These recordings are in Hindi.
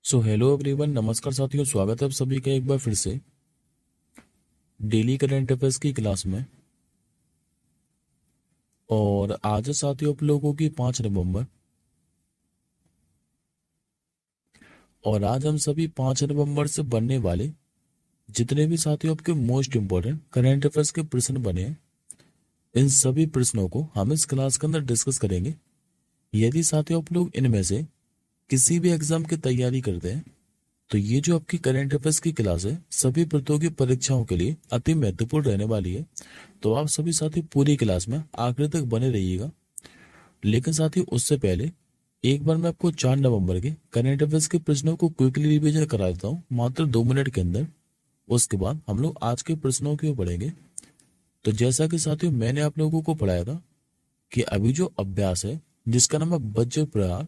सो हेलो एवरीवन, नमस्कार साथियों। स्वागत है आप सभी का एक बार फिर से डेली करंट अफेयर्स की क्लास में। और आज है साथियों आप लोगों की 5 नवंबर। और आज हम सभी 5 नवंबर से बनने वाले जितने भी साथियों आपके मोस्ट इंपॉर्टेंट करंट अफेयर्स के प्रश्न बने हैं, इन सभी प्रश्नों को हम इस क्लास के अंदर डिस्कस करेंगे। यदि साथियों आप लोग इनमें से किसी भी एग्जाम की तैयारी करते हैं तो ये जो आपकी करंट अफेयर्स की क्लास है सभी प्रतियोगी परीक्षाओं के लिए अति महत्वपूर्ण रहने वाली है। तो आप सभी साथी पूरी क्लास में आखिर तक बने रहिएगा। लेकिन साथी उससे पहले एक बार मैं आपको 4 नवंबर के करंट अफेयर्स के प्रश्नों को क्विकली रिवीजन करा देता हूँ मात्र 2 मिनट के अंदर। उसके बाद हम लोग आज के प्रश्नों की ओर बढ़ेंगे। तो जैसा कि साथियों मैंने आप लोगों को पढ़ाया था कि अभी जो अभ्यास है जिसका नाम है वज्र प्रहार,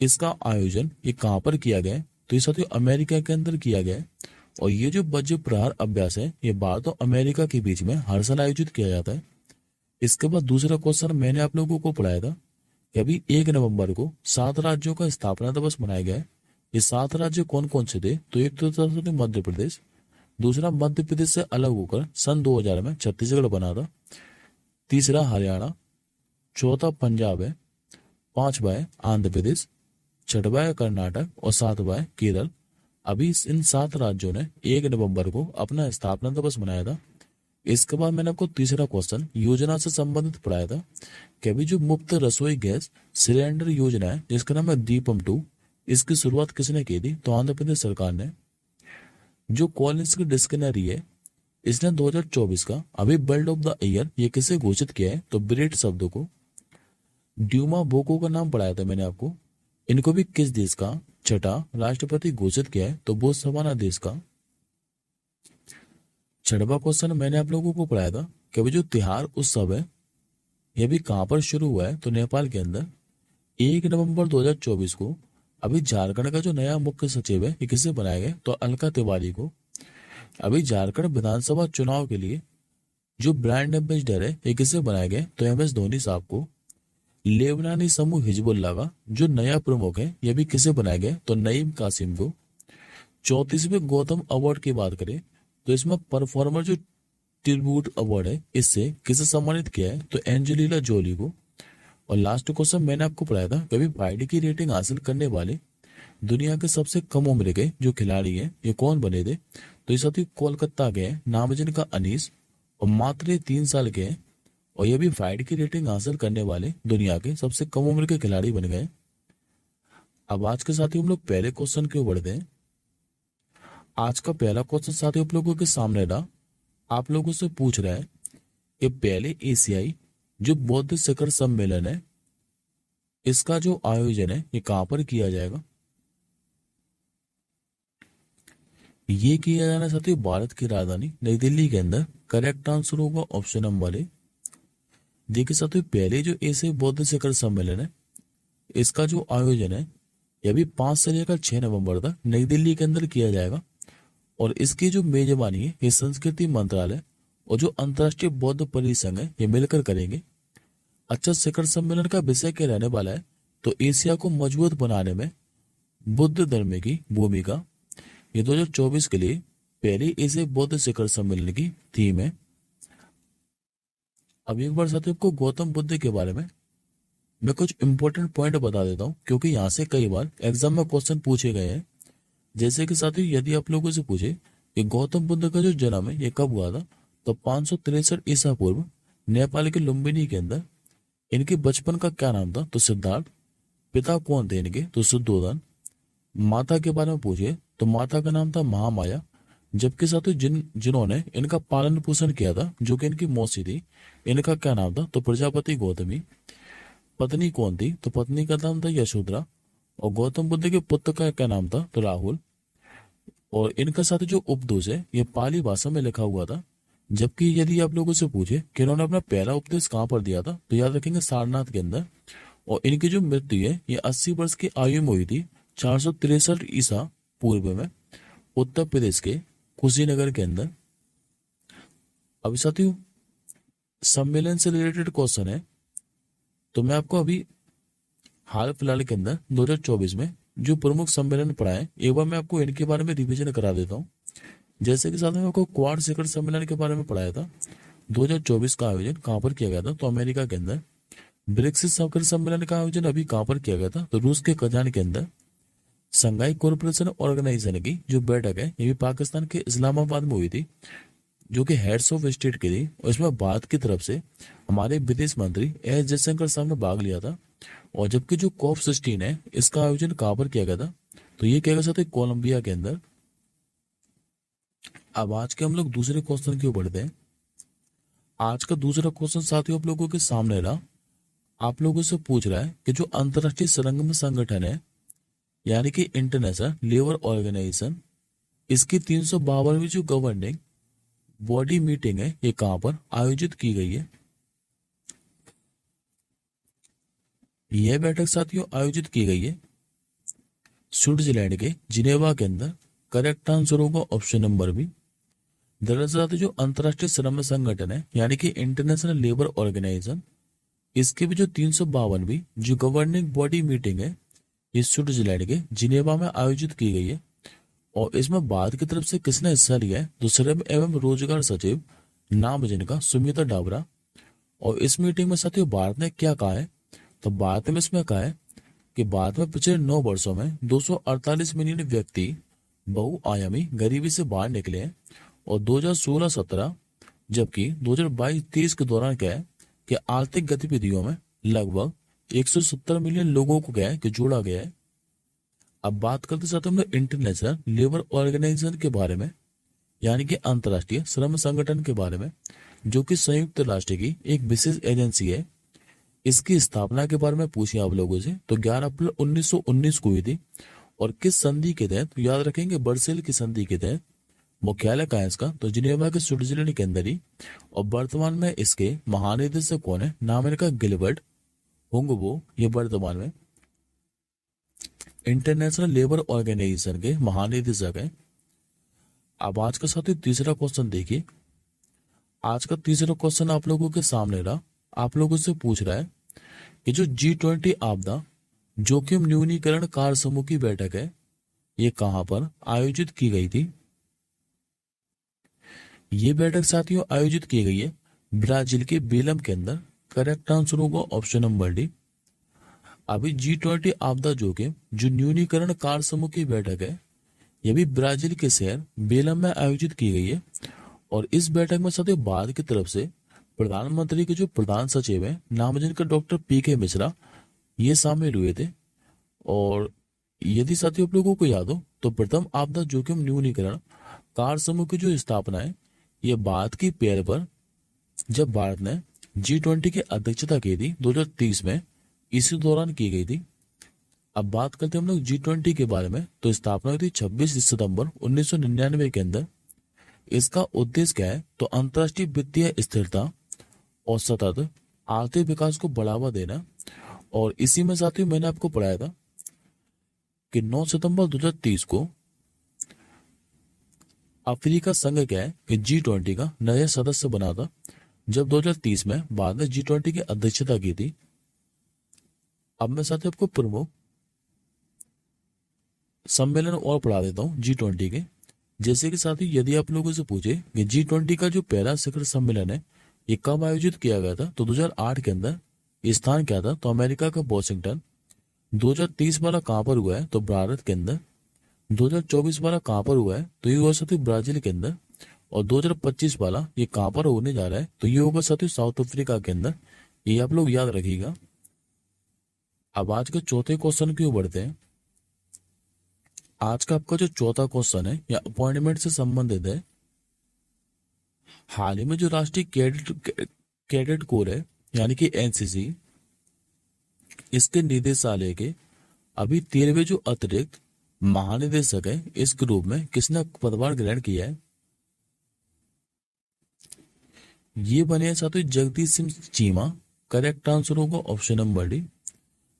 इसका आयोजन ये कहाँ पर किया गया है? तो ये साथियों अमेरिका के अंदर किया गया है। और ये जो वज्र प्रहार अभ्यास है ये भारत और अमेरिका के बीच में हर साल आयोजित किया जाता है। इसके बाद दूसरा क्वेश्चन मैंने आप लोगों को पढ़ाया था कि अभी 1 नवंबर को 7 राज्यों का स्थापना दिवस मनाया गया है। ये 7 राज्य कौन कौन से थे? तो एक तो था मध्य प्रदेश, दूसरा मध्य प्रदेश से अलग होकर सन 2000 में छत्तीसगढ़ बना था, तीसरा हरियाणा, चौथा पंजाब है, पांचवा है आंध्र प्रदेश, छठवा है कर्नाटक और सातवां है केरल। अभी इन 7 राज्यों ने 1 नवंबर को अपना स्थापना दिवस मनाया था। इसके बाद मैंने आपको तीसरा क्वेश्चन योजना से संबंधित पढ़ाया था कि अभी जो मुफ्त रसोई गैस सिलेंडर योजना है जिसका नाम है दीपम 2, इसकी शुरुआत किसने की थी? तो आंध्र प्रदेश सरकार ने। जो कॉलिंस की डिक्शनरी है इसने 2024 का अभी वर्ल्ड ऑफ द ईयर ये किसे घोषित किया है? तो ब्रेट शब्द को। ड्यूमा बोको का नाम पढ़ाया था मैंने आपको। इनको भी किस देश का छठा राष्ट्रपति घोषित किया है? तो बोत्सवाना देश का। छठवा क्वेश्चन मैंने आप लोगों को पढ़ाया था कि अभी जो तिहार उत्सव है ये भी कहाँ पर शुरू हुआ है? तो नेपाल के अंदर। 1 नवंबर 2024 को अभी झारखंड का जो नया मुख्य सचिव है ये किसे बनाया गया? तो अलका तिवारी को। अभी झारखंड विधानसभा चुनाव के लिए जो ब्रांड एम्बेसडर है ये किसे बनाया गया? तो MS धोनी साहब को। लेबनानी समूह हिजबुल्लाह का जो नया प्रमुख है यह भी किसे बनाया गया? तो नईम कासिम को। 34वें गौतम अवार्ड की बात करें तो इसमें परफॉर्मर जो ट्रिब्यूट अवार्ड है इससे किसे सम्मानित किया है? तो एंजेलिना जोली को। और लास्ट क्वेश्चन मैंने आपको पढ़ाया था कभी 5D की रेटिंग हासिल करने वाले दुनिया के सबसे कम उम्र के जो खिलाड़ी हैं ये कौन बने थे? तो ये साथी कोलकाता के हैं, नाम है जिनका अनीस, और मात्र ये 3 साल के हैं। और ये भी 5D की रेटिंग हासिल करने वाले दुनिया के सबसे कम उम्र के खिलाड़ी बन गए। अब आज के साथी हम लोग पहले क्वेश्चन की ओर बढ़ते हैं। आज का पहला क्वेश्चन साथी आप लोगों के सामने रहा। आप लोगों से पूछ रहा है कि पहले एशियाई जो बौद्ध शिखर सम्मेलन है इसका जो आयोजन है ये कहां पर किया जाएगा? ये किया जाना साथी भारत की राजधानी नई दिल्ली के अंदर। करेक्ट आंसर होगा ऑप्शन नंबर ए। देखिए साथियों पहले जो एशियाई बौद्ध शिखर सम्मेलन है इसका जो आयोजन है यह भी 5 से लेकर 6 नवंबर तक नई दिल्ली के अंदर किया जाएगा। और इसकी जो मेजबानी है ये संस्कृति मंत्रालय और जो अंतर्राष्ट्रीय बौद्ध परिसंघ है ये मिलकर करेंगे। अच्छा, शिखर सम्मेलन का विषय क्या रहने वाला है? तो एशिया को मजबूत बनाने में बुद्ध धर्म की भूमिका। ये 2024 के लिए पहली एशियाई बौद्ध शिखर सम्मेलन की थीम है। अब एक बार साथियों को गौतम बुद्ध के बारे में मैं कुछ इंपॉर्टेंट पॉइंट बता देता हूँ क्योंकि यहाँ से कई बार एग्जाम में क्वेश्चन पूछे गए हैं। जैसे कि साथियों यदि आप लोगों से पूछे कि गौतम बुद्ध का जो जन्म है ये कब हुआ था? तो 563 ईसा पूर्व नेपाल के लुम्बिनी के अंदर। इनके बचपन का क्या नाम था? तो सिद्धार्थ। पिता कौन थे इनके? तो शुद्धोधन। माता के बारे में पूछे तो माता का नाम था महामाया। जबकि साथियों जिन्होंने इनका पालन पोषण किया था जो कि इनकी मौसी थी, इनका क्या नाम था? तो प्रजापति गौतमी। पत्नी कौन थी? तो पत्नी का नाम था यशोधरा। और गौतम बुद्ध के पुत्र का क्या नाम था? तो राहुल। और इनका साथ जो उपदेश है ये पाली भाषा में लिखा हुआ था। जबकि यदि आप लोगों से पूछे कि इन्होंने अपना पहला उपदेश कहाँ पर दिया था तो याद रखेंगे सारनाथ के अंदर। और इनकी जो मृत्यु है ये 80 वर्ष की आयु में हुई थी 463 ईसा पूर्व में उत्तर प्रदेश के कुशीनगर के अंदर। अभी साथियों सम्मेलन से रिलेटेड क्वेश्चन है तो मैं आपको अभी हाल फिलहाल के अंदर 2024 में जो प्रमुख सम्मेलन पढ़ाए, एक बार मैं आपको इनके बारे में रिवीजन करा देता हूँ। जैसे कि साथ में आपको क्वाड शिखर सम्मेलन के बारे में पढ़ाया था। 2024 का आयोजन कहाँ पर किया गया था? तो अमेरिका के अंदर। ब्रिक्स शिखर सम्मेलन का आयोजन अभी कहाँ पर किया गया था? तो रूस के कजान के अंदर। संघाई कॉरपोरेशन ऑर्गेनाइजेशन की जो बैठक है ये भी पाकिस्तान के इस्लामाबाद में हुई थी, जो कि हेड्स ऑफ स्टेट की थी, और इसमें भारत की तरफ से हमारे विदेश मंत्री एस जयशंकर साहब ने भाग लिया था। और जबकि जो COP16 है इसका आयोजन कहाँ पर किया गया था? तो ये किया गया था कोलंबिया के अंदर। अब आज के हम लोग दूसरे क्वेश्चन की ओर बढ़ते हैं। आज का दूसरा क्वेश्चन साथियों आप लोगों के सामने रहा। आप लोगों से पूछ रहा है कि जो अंतर्राष्ट्रीय संरंगम संगठन है यानी कि इंटरनेशनल लेबर ऑर्गेनाइजेशन, इसकी 352वीं जो गवर्निंग बॉडी मीटिंग है ये कहां पर आयोजित की गई है? यह बैठक साथियों आयोजित की गई है स्विट्जरलैंड के जिनेवा के अंदर। करेक्ट आंसर होगा ऑप्शन नंबर बी। दरअसल जो अंतर्राष्ट्रीय श्रम संगठन है यानी कि इंटरनेशनल लेबर ऑर्गेनाइजेशन, इसकी भी जो 352वीं जो गवर्निंग बॉडी मीटिंग है ये स्विट्जरलैंड के जिनेवा में आयोजित की गई है। और इसमें भारत की तरफ से किसने हिस्सा लिया है? तो श्रम एवं रोजगार सचिव नाम जिनका सुमिता डाबरा। और इस मीटिंग में साथियों भारत ने क्या कहा है? तो भारत में इसमें कहा है कि भारत में पिछले 9 वर्षों में 248 मिलियन व्यक्ति बहुआयामी गरीबी से बाहर निकले हैं। और 2016-17 जबकि 2022-23 के दौरान क्या है कि आर्थिक गतिविधियों में लगभग 170 मिलियन लोगों को क्या है कि जोड़ा गया है। अब बात करते साथ हम लोग इंटरनेशनल लेबर ऑर्गेनाइजेशन के बारे में यानी कि अंतर्राष्ट्रीय श्रम संगठन के बारे में, जो कि संयुक्त राष्ट्र की एक विशेष एजेंसी है। इसकी स्थापना के बारे में पूछिए आप लोगों से तो 11 अप्रैल 1919 को हुई थी। और किस संधि के तहत? तो याद रखेंगे वर्सेल की संधि के तहत। मुख्यालय कहाँ है इसका? तो जिनेवा के स्विट्जरलैंड के अंदर ही। और वर्तमान में इसके महानिदेशक कौन है? नाम इनका गिलबर्ट हुंगबो। ये वर्तमान में इंटरनेशनल लेबर ऑर्गेनाइजेशन के महानिदेशक हैं। अब आज का साथी तीसरा क्वेश्चन देखिए। आज का तीसरा क्वेश्चन आप लोगों के सामने रहा। आप लोगों से पूछ रहा है कि जो G20 आपदा जोखिम न्यूनीकरण कार्य समूह की बैठक है ये कहां पर आयोजित की गई थी? ये बैठक साथियों आयोजित की गई है ब्राजील के बेलम के अंदर। करेक्ट आंसर होगा ऑप्शन नंबर डी। अभी G20 आपदा जोखिम जो न्यूनीकरण कार्य समूह की बैठक है यह भी ब्राजील के शहर बेलम में आयोजित की गई है। और इस बैठक में साथियों भारत की तरफ से प्रधानमंत्री के जो प्रधान सचिव है नाम जिनका डॉक्टर PK मिश्रा ये शामिल हुए थे। और यदि साथियों आप लोगों को याद हो तो प्रथम आपदा जोखिम न्यूनीकरण कार्य समूह की जो स्थापना है ये भारत की पहल पर जब भारत ने G20 की अध्यक्षता की थी 2030 में, इसी दौरान की गई थी। अब बात करते हैं हम लोग G20 के बारे में। तो स्थापना हुई थी 26 सितंबर 1999 के अंदर। इसका उद्देश्य क्या है? तो अंतर्राष्ट्रीय वित्तीय स्थिरता और सतत आर्थिक विकास को बढ़ावा देना। और इसी में साथियों मैंने आपको पढ़ाया था कि 9 सितंबर 2030 को अफ्रीका संघ क्या है कि G20 का नया सदस्य बना था, जब 2030 में भारत ने G20 की अध्यक्षता की थी। अब मैं साथियों आपको प्रमुख सम्मेलन और पढ़ा देता हूँ G20 के। जैसे कि साथियों यदि आप लोगों से पूछे कि G20 का जो पहला शिखर सम्मेलन है ये कब आयोजित किया गया था, तो 2008 के अंदर। स्थान क्या था? तो अमेरिका का वॉशिंगटन। 2030 वाला कहाँ पर हुआ है? तो भारत के अंदर। 2024 वाला कहाँ पर हुआ है? तो ये हुआ साथियों ब्राजील के अंदर। और 2025 वाला ये कहाँ पर होने जा रहा है? तो ये होगा साथियों साउथ अफ्रीका के अंदर। ये आप लोग याद रखिएगा। अब आज के चौथे क्वेश्चन की ओर बढ़ते हैं। आज का आपका जो चौथा क्वेश्चन है या अपॉइंटमेंट से संबंधित है। हाल ही में जो राष्ट्रीय कैडेट कोर है यानी कि NCC, इसके निदेशालय के अभी 13वें जो अतिरिक्त महानिदेशक है इस ग्रुप में किसने पदभार ग्रहण किया है? ये बने हैं साथियों जगदीश सिंह चीमा। करेक्ट आंसर होगा ऑप्शन नंबर डी।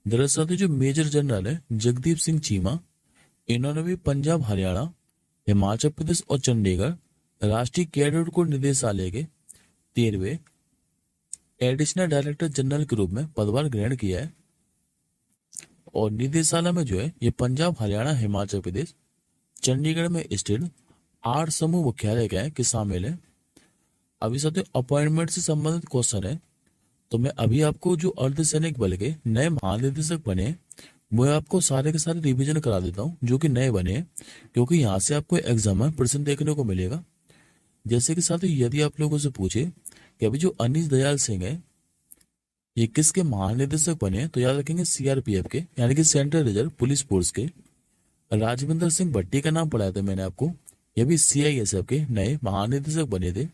दरअसल जो मेजर जनरल है जगदीप सिंह चीमा, इन्होंने भी पंजाब, हरियाणा, हिमाचल प्रदेश और चंडीगढ़ राष्ट्रीय कैडेट कोर निदेशालय के 13वें एडिशनल डायरेक्टर जनरल के रूप में पदभार ग्रहण किया है। और निदेशालय में जो है ये पंजाब, हरियाणा, हिमाचल प्रदेश, चंडीगढ़ में स्थित 8 समूह मुख्यालय क्या है कि शामिल है। अभी साथियों अपॉइंटमेंट से संबंधित क्वेश्चन है, तो मैं अभी आपको जो अर्धसैनिक बल के नए महानिदेशक बने वो आपको सारे के सारे रिवीजन करा देता हूँ जो कि नए बने हैं, क्योंकि यहाँ से आपको एग्जाम में प्रश्न देखने को मिलेगा। जैसे कि साथियों यदि आप लोगों से पूछे कि अभी जो अनीश दयाल सिंह है ये किसके महानिदेशक बने, तो याद रखेंगे सीआरपीएफ के, यानी कि सेंट्रल रिजर्व पुलिस फोर्स के। राजविंदर सिंह भट्टी का नाम पढ़ाया था मैंने आपको, ये भी सीआईएसएफ के नए महानिदेशक बने थे।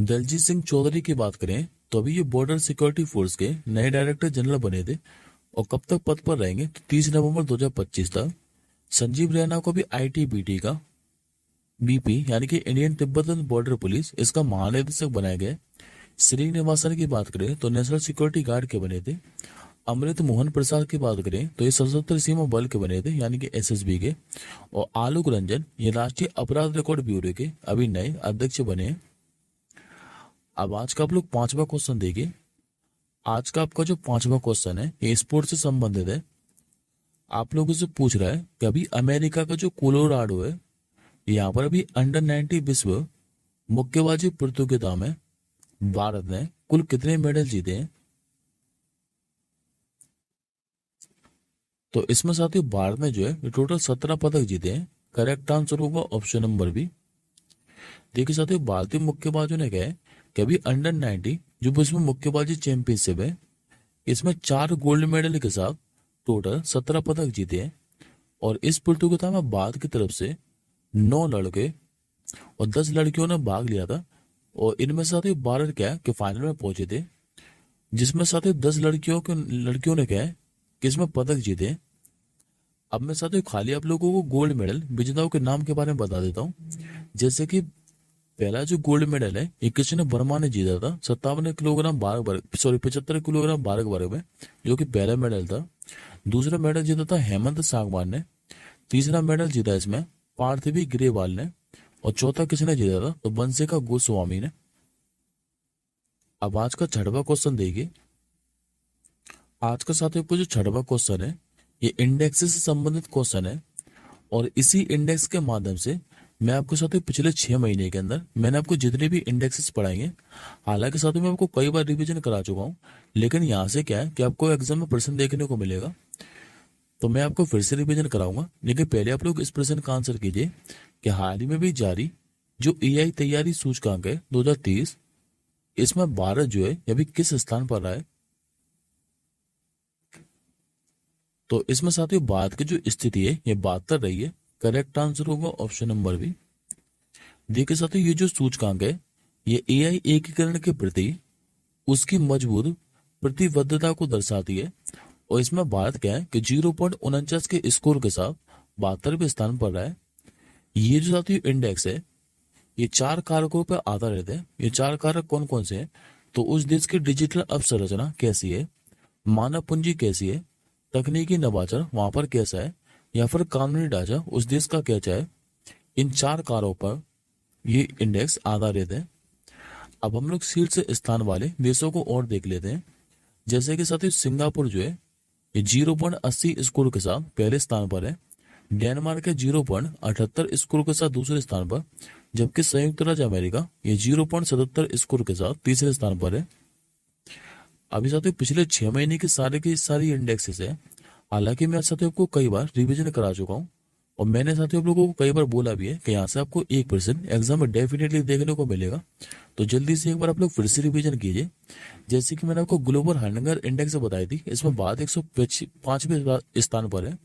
दलजीत सिंह चौधरी की बात करें तो अभी ये बॉर्डर सिक्योरिटी फोर्स के नए डायरेक्टर जनरल बने थे, और कब तक पद पर रहेंगे तो 30 नवंबर 2025 तक। संजीव रैना को भी आईटीबीटी का बीपी यानी कि इंडियन तिब्बतन बॉर्डर पुलिस इसका महानिदेशक बनाया गया। श्रीनिवासन की बात करें तो नेशनल सिक्योरिटी गार्ड के बने थे। अमृत मोहन प्रसाद की बात करें तो ये सशस्त्र सीमा बल के बने थे यानी कि एसएसबी के। और आलोक रंजन ये राष्ट्रीय अपराध रिकॉर्ड ब्यूरो के अभी नए अध्यक्ष बने हैं। अब आज का आप लोग 5वां क्वेश्चन देखिए। आज का आपका जो 5वां क्वेश्चन है ये स्पोर्ट्स से संबंधित है। आप लोगों से पूछ रहा है कि अभी अमेरिका का जो कोलोराडो है यहाँ पर अभी अंडर 90 विश्व मुक्केबाजी प्रतियोगिता में भारत ने कुल कितने मेडल जीते हैं। तो इसमें साथियों भारत ने जो है टोटल 17 पदक जीते हैं। करेक्ट आंसर होगा ऑप्शन नंबर बी। देखिए साथियों भारतीय मुक्केबाजों ने कहा है कि अभी अंडर 90 जो विश्व मुक्केबाजी चैंपियनशिप है इसमें 4 गोल्ड मेडल के साथ टोटल 17 पदक जीते हैं। और इस प्रतियोगिता में भारत की तरफ से 9 लड़के और 10 लड़कियों ने भाग लिया था, और इनमें साथियों भारत क्या है कि फाइनल में पहुंचे थे, जिसमें साथियों 10 लड़कियों ने क्या है कि इसमें पदक जीते हैं। अब मैं साथियों खाली आप लोगों को गोल्ड मेडल विजेताओं के नाम के बारे में बता देता हूँ। जैसे कि पहला जो गोल्ड मेडल है ये कृष्ण वर्मा ने जीता था 57 किलोग्राम भार वर्ग 75 किलोग्राम भार वर्ग में, जो कि पहला मेडल था। दूसरा मेडल जीता था हेमंत सांगवान ने। तीसरा मेडल जीता इसमें पार्थिवी ग्रेवाल ने। और चौथा किसने जीता था तो बंसिका गोस्वामी ने। अब आज का 6वां क्वेश्चन देखिए। आज का साथियों को जो 6वां क्वेश्चन है ये इंडेक्स से संबंधित क्वेश्चन है, और इसी इंडेक्स के माध्यम से मैं आपको साथियों पिछले 6 महीने के अंदर मैंने आपको जितने भी इंडेक्सेस पढ़ाएंगे, हालांकि साथियों मैं आपको कई बार रिवीजन करा चुका हूँ, लेकिन यहाँ से क्या है कि आपको एग्जाम में प्रश्न देखने को मिलेगा, तो मैं आपको फिर से रिवीजन कराऊंगा। लेकिन पहले आप लोग इस प्रश्न का आंसर कीजिए कि हाल ही में भी जारी जो एआई तैयारी सूचकांक है 2023 इसमें भारत जो है अभी किस स्थान पर रहा है। तो इसमें साथियों भारत की जो स्थिति है ये 72 रही है। करेक्ट आंसर होगा ऑप्शन नंबर बी। देखिए साथियों ये जो सूचकांक है ये एआई एकीकरण के प्रति उसकी मजबूत प्रतिबद्धता को दर्शाती है, और इसमें भारत क्या है कि 0.49 के स्कोर के साथ 72वें स्थान पर रहा है। ये जो साथियों इंडेक्स है ये 4 कारकों पर आधारित है। ये 4 कारक कौन कौन से हैं तो उस देश की डिजिटल अवसंरचना कैसी है, मानव पूंजी कैसी है, तकनीकी नवाचार वहां पर कैसा है, या फिर कानूनी ढांचा उस देश का कैसा है। इन 4 कारकों पर ये इंडेक्स आधारित है। अब हम लोग शीर्ष स्थान वाले देशों को और देख लेते हैं। जैसे कि साथियों सिंगापुर जो है ये 0.80 स्कोर के साथ पहले स्थान पर है। डेनमार्क है 0.78 स्कोर के साथ दूसरे स्थान पर, जबकि संयुक्त राज्य अमेरिका ये 0.77 स्कोर के साथ तीसरे स्थान पर है। अभी साथियों पिछले 6 महीने की सारी इंडेक्सेस है। हालांकि मैं साथियों आपको कई बार रिवीजन करा चुका हूँ, और मैंने साथियों आप लोगों को कई बार बोला भी है कि यहाँ से आपको 1% एग्जाम में डेफिनेटली देखने को मिलेगा। तो जल्दी से एक बार आप लोग फिर से रिवीजन कीजिए। जैसे कि मैंने आपको ग्लोबल हंगर इंडेक्स बताई थी, इसमें भारत 105वें स्थान पर है।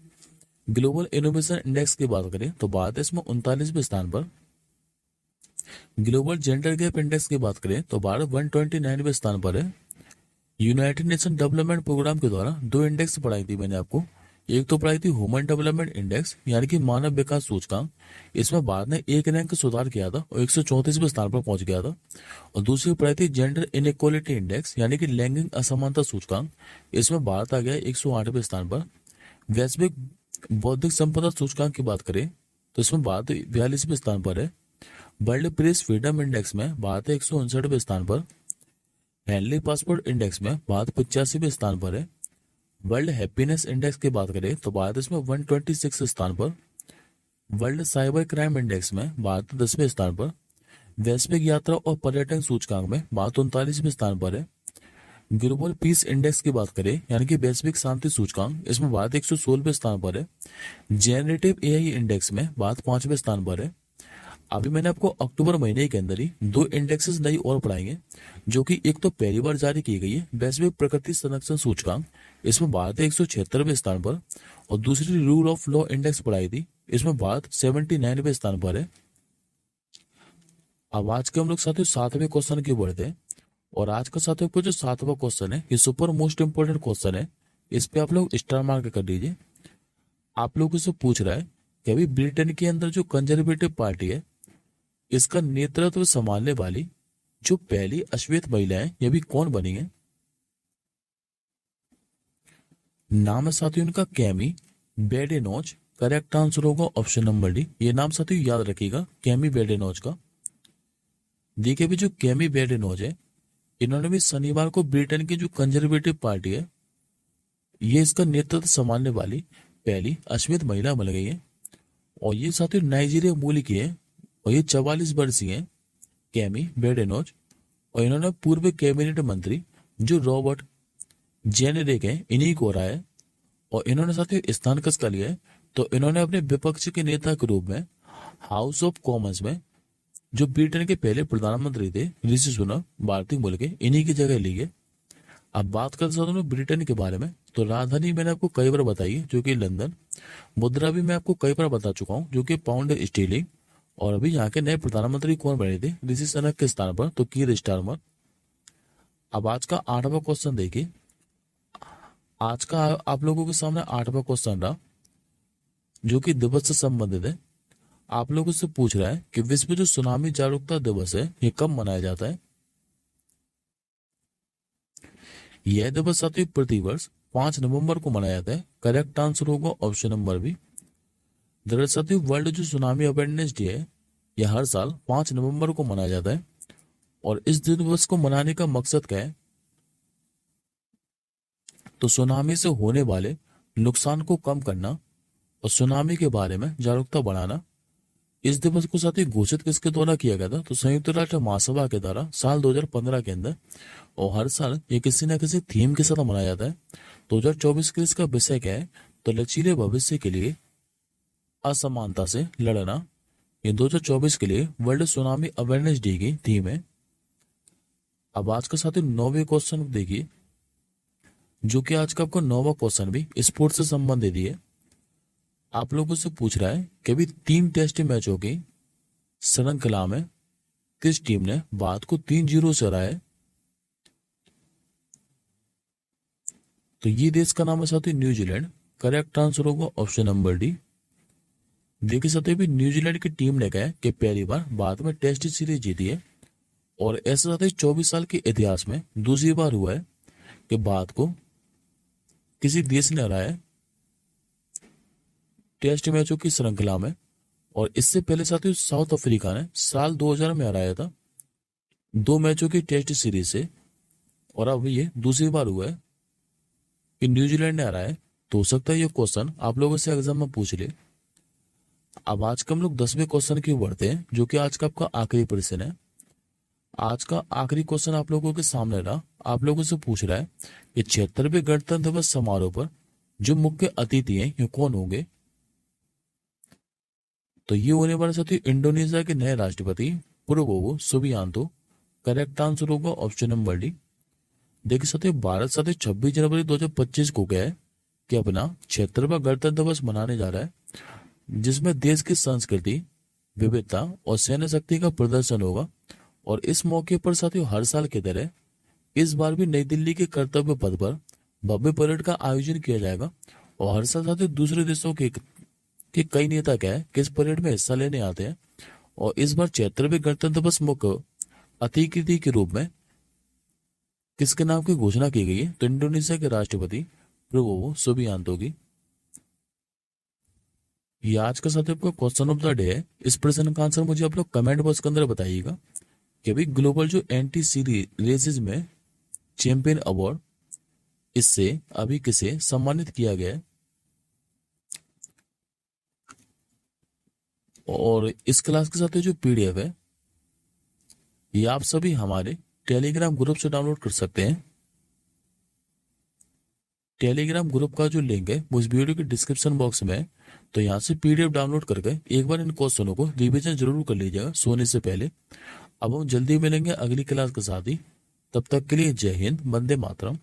ग्लोबल इनोवेशन इंडेक्स की बात करें तो भारत इसमें 39वें स्थान पर। ग्लोबल जेंडर गैप इंडेक्स की बात करें तो भारत 129वें स्थान पर है। यूनाइटेड नेशन डेवलपमेंट प्रोग्राम के द्वारा 2 इंडेक्स पढ़ाई थी मैंने आपको। एक तो पढ़ाई थी ह्यूमन डेवलपमेंट इंडेक्स यानी कि मानव विकास सूचकांक, इसमें भारत ने 1 रैंक सुधार किया था और 134वें स्थान पर पहुंच गया था। और दूसरी पढ़ाई थी जेंडर इनइक्वालिटी इंडेक्स यानी कि लैंगिक असमानता सूचकांक, इसमें भारत आ गया 108वें स्थान पर। वैश्विक बौद्धिक संपदा सूचकांक की बात करें तो इसमें भारत 42वें स्थान पर है। वर्ल्ड प्रेस फ्रीडम इंडेक्स में भारत 159वें स्थान पर। हेनली पासपोर्ट इंडेक्स में भारत 85वें स्थान पर है। वर्ल्ड हैप्पीनेस इंडेक्स की बात करें तो भारत इसमें 126 स्थान पर। वर्ल्ड साइबर क्राइम इंडेक्स में भारत 10वें स्थान पर। वैश्विक यात्रा और पर्यटन सूचकांक में भारत 39वें स्थान पर है। ग्लोबल पीस इंडेक्स की बात करें यानी कि वैश्विक शांति सूचकांक, इसमें भारत 116वें स्थान पर है। जेनरेटिव एआई इंडेक्स में भारत 5वें स्थान पर है। अभी मैंने आपको अक्टूबर महीने के अंदर ही दो इंडेक्सेस नई और पढ़ाएंगे, जो कि एक तो पहली बार जारी की गई है वैश्विक प्रकृति संरक्षण सूचकांक, इसमें भारत 176वें स्थान पर। और दूसरी रूल ऑफ लॉ इंडेक्स पढ़ाई थी, इसमें भारत 79वें स्थान पर है। अब आज के हम लोग साथियों 7वें क्वेश्चन की बढ़ते हैं। और आज का साथियों को जो 7वां क्वेश्चन है, ये सुपर मोस्ट इंपोर्टेंट क्वेश्चन है। इस पे आप लोग स्टार मार्क कर दीजिए। आप लोगों से पूछ रहा है कि अभी ब्रिटेन के अंदर जो कंजर्वेटिव पार्टी है, इसका नेतृत्व संभालने वाली जो पहली अश्वेत महिला है, ये भी कौन बनी है? नाम है साथियों इनका कैमी बेडेनोच। करेक्ट आंसर होगा ऑप्शन नंबर डी। ये नाम साथियों याद रखिएगा, कैमी बेडेनोच का। देखिए भी जो कैमी बेडेनोच है, इन्होंने भी शनिवार को ब्रिटेन की जो कंजर्वेटिव पार्टी है, ये इसका नेतृत्व संभालने वाली पहली अश्वेत महिला बन गई है। और ये साथियों नाइजीरिया मूल की है और ये 44 वर्षीय है कैमी बेडेनोच। और इन्होंने पूर्व कैबिनेट मंत्री जो रॉबर्ट जेनेरेक है, इन्हीं को रहा है। और इन्होंने साथियों स्थान किसका लिया है, तो इन्होंने अपने विपक्ष के नेता के रूप में हाउस ऑफ कॉमन्स में जो ब्रिटेन के पहले प्रधानमंत्री थे ऋषि सुनक, भारतीय मूल के, इन्हीं की जगह ली है। अब बात करते हैं ब्रिटेन के बारे में, तो राजधानी मैंने आपको कई बार बताई है जो कि लंदन। मुद्रा भी मैं आपको कई बार बता चुका हूँ जो कि पाउंड स्टीलिंग। और अभी यहाँ के नए प्रधानमंत्री कौन बने थे ऋषि सुनक के स्थान पर, तो कीर स्टारमर। अब आज का 8वां क्वेश्चन देखिए। आज का आप लोगों के सामने 8वां क्वेश्चन रहा जो कि दिवस से संबंधित है। आप लोगों से पूछ रहा है कि विश्व जो सुनामी जागरूकता दिवस है, ये कब मनाया जाता है? यह दिवस साथियों प्रतिवर्ष 5 नवंबर को मनाया जाता है। करेक्ट आंसर होगा ऑप्शन नंबर बी। दरअसल साथियों वर्ल्ड जो सुनामी अवेयरनेस डे है, यह हर साल 5 नवंबर को मनाया जाता है। और इस दिवस को मनाने का मकसद क्या है, तो सुनामी से होने वाले नुकसान को कम करना और सुनामी के बारे में जागरूकता बढ़ाना। इस दिवस को साथ ही घोषित किसके द्वारा किया गया था, तो संयुक्त राष्ट्र महासभा के द्वारा साल 2015 के अंदर। और हर साल ये किसी न किसी थीम के साथ मनाया जाता है। 2024 के इसका विषय क्या है, तो लचीले भविष्य के लिए असमानता से लड़ना। ये 2024 के लिए वर्ल्ड सुनामी अवेयरनेस डे की थीम है। अब आज का साथ ही 9वें क्वेश्चन देखिए, जो कि आज का आपको 9वां क्वेश्चन भी स्पोर्ट्स से संबंधित है। आप लोगों से पूछ रहा है कि अभी 3 टेस्ट मैचों की श्रृंखला में किस टीम ने भारत को 3-0 से हराया है? तो ये देश का नाम है साथी न्यूजीलैंड। करेक्ट आंसर होगा ऑप्शन नंबर डी। देखिए साथी भी न्यूजीलैंड की टीम ने कहा कि पहली बार भारत में टेस्ट सीरीज जीती है। और ऐसा साथी 24 साल के इतिहास में दूसरी बार हुआ है कि भारत को किसी देश ने हराया है टेस्ट मैचों की श्रृंखला में। और इससे पहले साथियों साउथ अफ्रीका ने साल 2000 में हराया था 2 मैचों की टेस्ट सीरीज से। और अब ये दूसरी बार हुआ है कि न्यूजीलैंड ने हराया है। तो हो सकता है ये क्वेश्चन आप लोगों से एग्जाम में पूछ ले। अब आज का हम लोग 10वें क्वेश्चन की बढ़ते हैं, जो कि आज का आपका आखिरी प्रश्न है। आज का आखिरी क्वेश्चन आप लोगों के सामने रहा। आप लोगों से पूछ रहा है कि 76वें गणतंत्र दिवस समारोह पर जो मुख्य अतिथि हैं ये कौन होंगे? तो ये होने वाले साथी इंडोनेशिया के नए राष्ट्रपति प्रोबोवो सुबियांतो। करेक्ट आंसर होगा ऑप्शन नंबर डी। देखिए साथी भारत साथी 26 जनवरी 2025 को गया है कि अपना 76वां गणतंत्र दिवस मनाने जा रहा है, जिसमें देश की संस्कृति, विविधता और सैन्य शक्ति का प्रदर्शन होगा। और इस मौके पर साथियों हर साल की तरह इस बार भी नई दिल्ली के कर्तव्य पथ पर भव्य परेड का आयोजन किया जाएगा। और हर साल साथियों दूसरे देशों के कई नेता क्या है कि इस परेड में हिस्सा लेने आते हैं। और इस बार 76वें गणतंत्र दिवस मुख्य अतिथि के रूप में किसके नाम की घोषणा की गई है, तो इंडोनेशिया के राष्ट्रपति प्रोबोवो सुबियांतो की। ये आज का साथियों आपका क्वेश्चन ऑफ द डे है। इस प्रश्न का आंसर मुझे आप लोग कमेंट बॉक्स के अंदर बताइएगा कि अभी ग्लोबल जो एंटी सीरी रेसिज्म में चैंपियन अवार्ड इससे अभी किसे सम्मानित किया गया है। और इस क्लास के साथ ये जो पीडीएफ है ये आप सभी हमारे टेलीग्राम ग्रुप से डाउनलोड कर सकते हैं। टेलीग्राम ग्रुप का जो लिंक है वो इस वीडियो के डिस्क्रिप्शन बॉक्स में है। तो यहाँ से पीडीएफ डाउनलोड करके एक बार इन क्वेश्चनों को रिवीजन जरूर कर लीजिएगा सोने से पहले। अब हम जल्दी मिलेंगे अगली क्लास के साथ ही। तब तक के लिए जय हिंद, वंदे मातरम।